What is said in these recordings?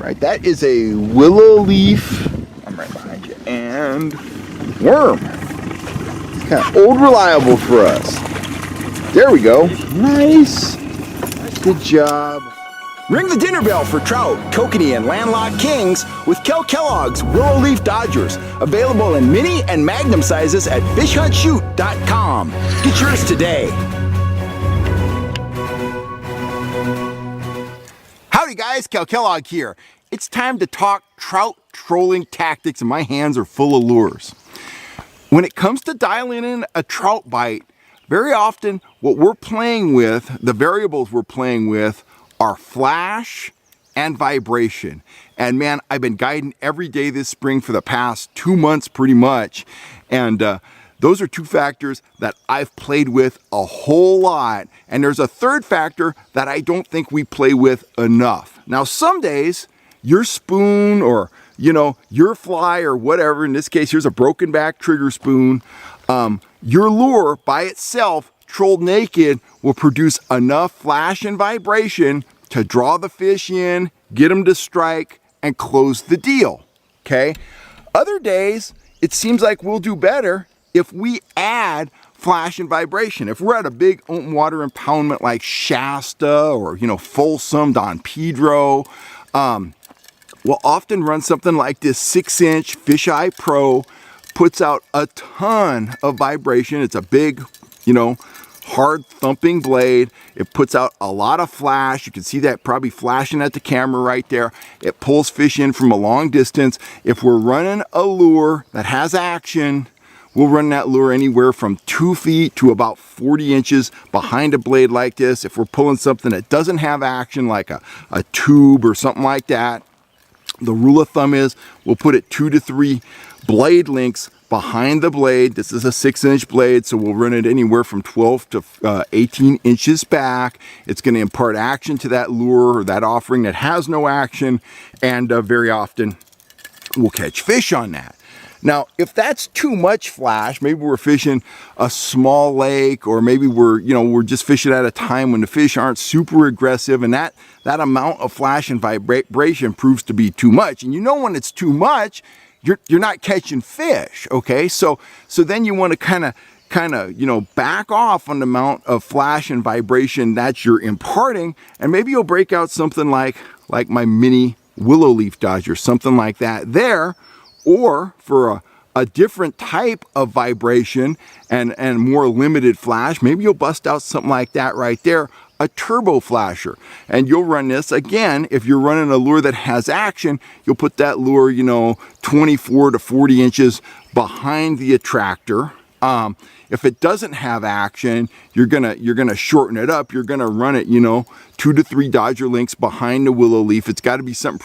right, that is a willow leaf. I'm right behind you. And worm. It's kind of old reliable for us. There we go. Nice. Good job. Ring the dinner bell for trout, kokanee, and landlocked kings with Kellogg's Willow Leaf Dodgers. Available in mini and magnum sizes at fishhuntshoot.com. Get yours today. Howdy guys, Kellogg here. It's time to talk trout trolling tactics and my hands are full of lures. When it comes to dialing in a trout bite, very often what we're playing with, the variables we're playing with, are flash and vibration. And man, I've been guiding every day this spring for the past 2 months pretty much. And those are two factors that I've played with a whole lot. And there's a third factor that I don't think we play with enough. Now, some days your spoon or, your fly or whatever, in this case, here's a broken back trigger spoon, your lure by itself, trolled naked, will produce enough flash and vibration to draw the fish in, get them to strike, and close the deal, okay? Other days, it seems like we'll do better if we add flash and vibration. If we're at a big open water impoundment like Shasta or, Folsom, Don Pedro, we'll often run something like this 6-inch Fisheye Pro, puts out a ton of vibration. It's a big, hard thumping blade. It puts out a lot of flash. You can see that probably flashing at the camera right there. It pulls fish in from a long distance. If we're running a lure that has action, we'll run that lure anywhere from 2 feet to about 40 inches behind a blade like this. If we're pulling something that doesn't have action, like a tube or something like that, the rule of thumb is we'll put it 2 to 3 blade lengths behind the blade. This is a 6-inch blade, so we'll run it anywhere from 12 to 18 inches back. It's going to impart action to that lure or that offering that has no action, and very often we'll catch fish on that. Now, if that's too much flash, maybe we're fishing a small lake, or maybe we're just fishing at a time when the fish aren't super aggressive, and that amount of flash and vibration proves to be too much. And when it's too much, you're not catching fish, okay? So then you want to kind of back off on the amount of flash and vibration that you're imparting, and maybe you'll break out something like my mini willow leaf dodger, something like that there. Or for a different type of vibration and more limited flash, maybe you'll bust out something like that right there, a turbo flasher. And you'll run this, again, if you're running a lure that has action, you'll put that lure, 24 to 40 inches behind the attractor. If it doesn't have action, you're gonna shorten it up. You're gonna run it, 2 to 3 dodger lengths behind the willow leaf. It's got to be something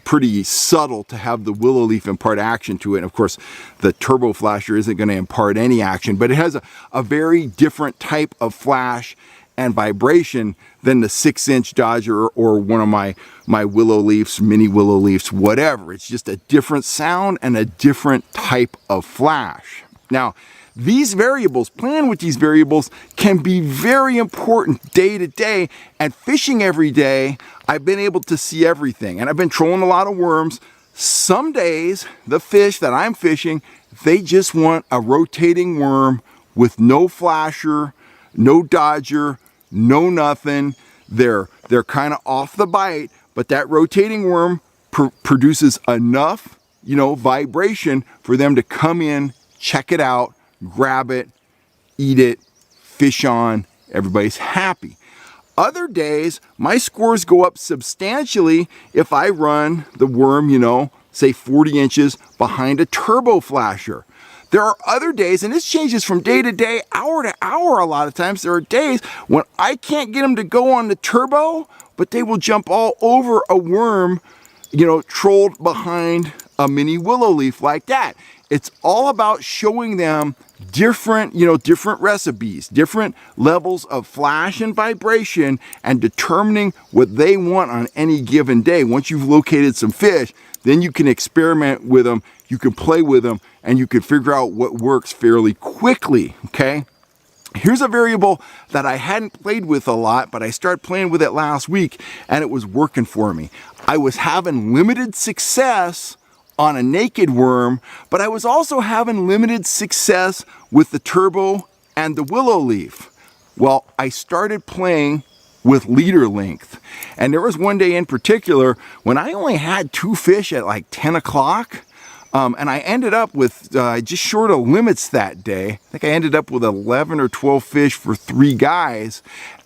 pretty subtle to have the willow leaf impart action to it. And of course, the turbo flasher isn't going to impart any action, but it has a very different type of flash and vibration than the 6-inch dodger or one of my willow leafs, mini willow leafs, whatever. It's just a different sound and a different type of flash. Now, these variables, playing with these variables, can be very important day to day. And fishing every day, I've been able to see everything. And I've been trolling a lot of worms. Some days, the fish that I'm fishing, they just want a rotating worm with no flasher, no dodger, no nothing. They're kind of off the bite, but that rotating worm produces enough, vibration for them to come in, check it out, grab it, eat it, fish on, everybody's happy. Other days, my scores go up substantially if I run the worm, say 40 inches behind a turbo flasher. There are other days, and this changes from day to day, hour to hour a lot of times. There are days when I can't get them to go on the turbo, but they will jump all over a worm, trolled behind a mini willow leaf like that. It's all about showing them different recipes, different levels of flash and vibration, and determining what they want on any given day. Once you've located some fish, then you can experiment with them, you can play with them, and you can figure out what works fairly quickly, okay? Here's a variable that I hadn't played with a lot, but I started playing with it last week and it was working for me. I was having limited success on a naked worm, but I was also having limited success with the turbo and the willow leaf. Well, I started playing with leader length. And there was one day in particular when I only had 2 fish at like 10 o'clock. And I ended up with just short of limits that day. I think I ended up with 11 or 12 fish for 3 guys.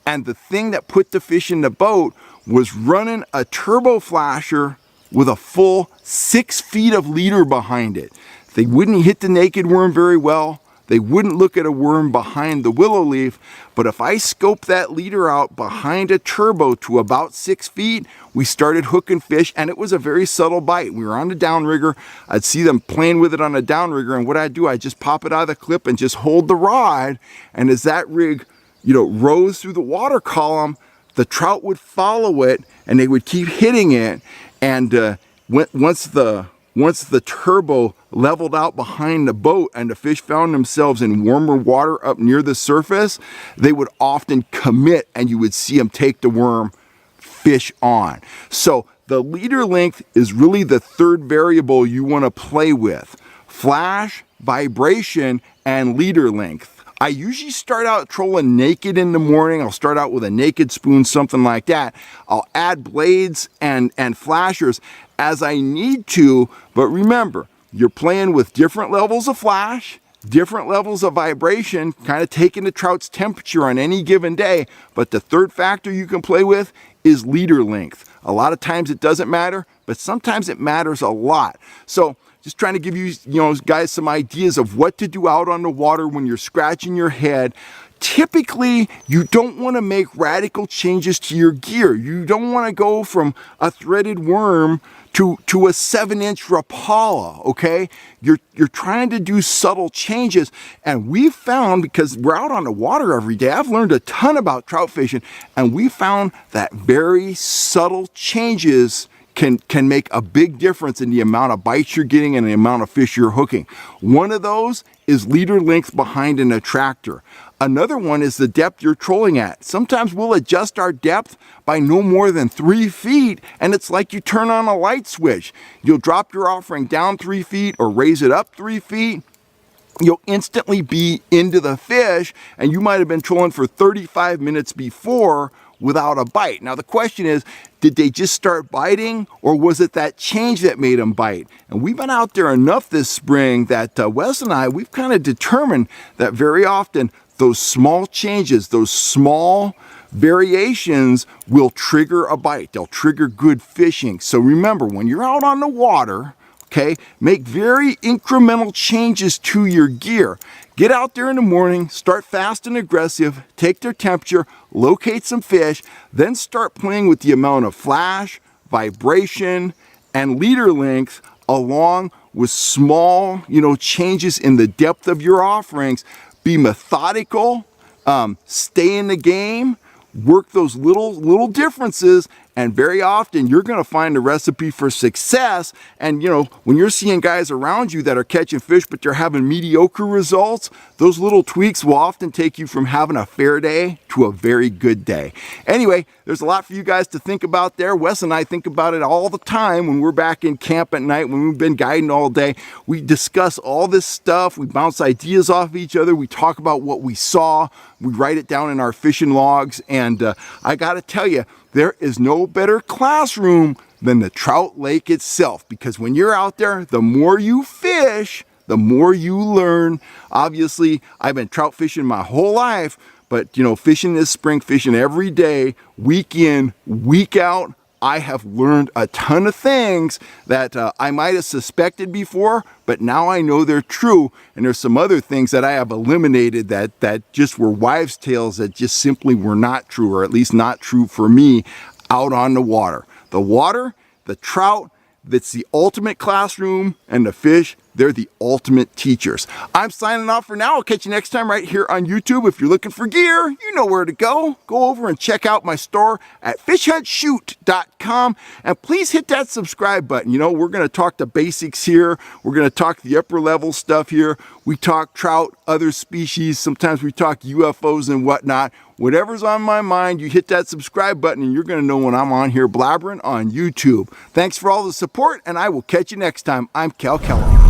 And the thing that put the fish in the boat was running a turbo flasher with a full 6 feet of leader behind it. They wouldn't hit the naked worm very well. They wouldn't look at a worm behind the willow leaf, but if I scoped that leader out behind a turbo to about 6 feet, we started hooking fish, and it was a very subtle bite. We were on the downrigger. I'd see them playing with it on a downrigger, and what I'd do, I'd just pop it out of the clip and just hold the rod, and as that rig, rose through the water column, the trout would follow it, and they would keep hitting it, and once the turbo leveled out behind the boat and the fish found themselves in warmer water up near the surface, they would often commit and you would see them take the worm fish on. So the leader length is really the third variable you want to play with. Flash, vibration, and leader length. I usually start out trolling naked in the morning. I'll start out with a naked spoon, something like that. I'll add blades and flashers as I need to, but remember, you're playing with different levels of flash, different levels of vibration, kind of taking the trout's temperature on any given day, but the third factor you can play with is leader length. A lot of times it doesn't matter, but sometimes it matters a lot. So just trying to give you, guys some ideas of what to do out on the water when you're scratching your head. Typically, you don't want to make radical changes to your gear. You don't want to go from a threaded worm to a 7-inch Rapala, okay? You're trying to do subtle changes, and we found, because we're out on the water every day, I've learned a ton about trout fishing, and we found that very subtle changes can make a big difference in the amount of bites you're getting and the amount of fish you're hooking. One of those is leader length behind an attractor. Another one is the depth you're trolling at. Sometimes we'll adjust our depth by no more than 3 feet, and it's like you turn on a light switch. You'll drop your offering down 3 feet or raise it up 3 feet. You'll instantly be into the fish, and you might have been trolling for 35 minutes before without a bite. Now the question is, did they just start biting, or was it that change that made them bite? And we've been out there enough this spring that Wes and I, we've kind of determined that very often those small changes, those small variations will trigger a bite. They'll trigger good fishing. So remember, when you're out on the water, okay, make very incremental changes to your gear. Get out there in the morning, start fast and aggressive, take their temperature, locate some fish, then start playing with the amount of flash, vibration, and leader length along with small, changes in the depth of your offerings. Be methodical, stay in the game, work those little differences, and very often you're going to find a recipe for success. And when you're seeing guys around you that are catching fish but they're having mediocre results, those little tweaks will often take you from having a fair day to a very good day. Anyway, there's a lot for you guys to think about there. Wes and I think about it all the time when we're back in camp at night, when we've been guiding all day. We discuss all this stuff, we bounce ideas off each other, we talk about what we saw, we write it down in our fishing logs, and I gotta tell you, there is no better classroom than the trout lake itself, because when you're out there, the more you fish, the more you learn. Obviously, I've been trout fishing my whole life, but fishing this spring, fishing every day, week in, week out, I have learned a ton of things that I might have suspected before, but now I know they're true. And there's some other things that I have eliminated that just were wives' tales that just simply were not true, or at least not true for me out on the water. The water, the trout, that's the ultimate classroom, and the fish, they're the ultimate teachers. I'm signing off for now. I'll catch you next time right here on YouTube. If you're looking for gear, you know where to go. Go over and check out my store at fishhuntshoot.com, and please hit that subscribe button. You know, we're going to talk the basics here. We're going to talk the upper level stuff here. We talk trout, other species. Sometimes we talk UFOs and whatnot. Whatever's on my mind, you hit that subscribe button and you're going to know when I'm on here blabbering on YouTube. Thanks for all the support, and I will catch you next time. I'm Cal Kellogg.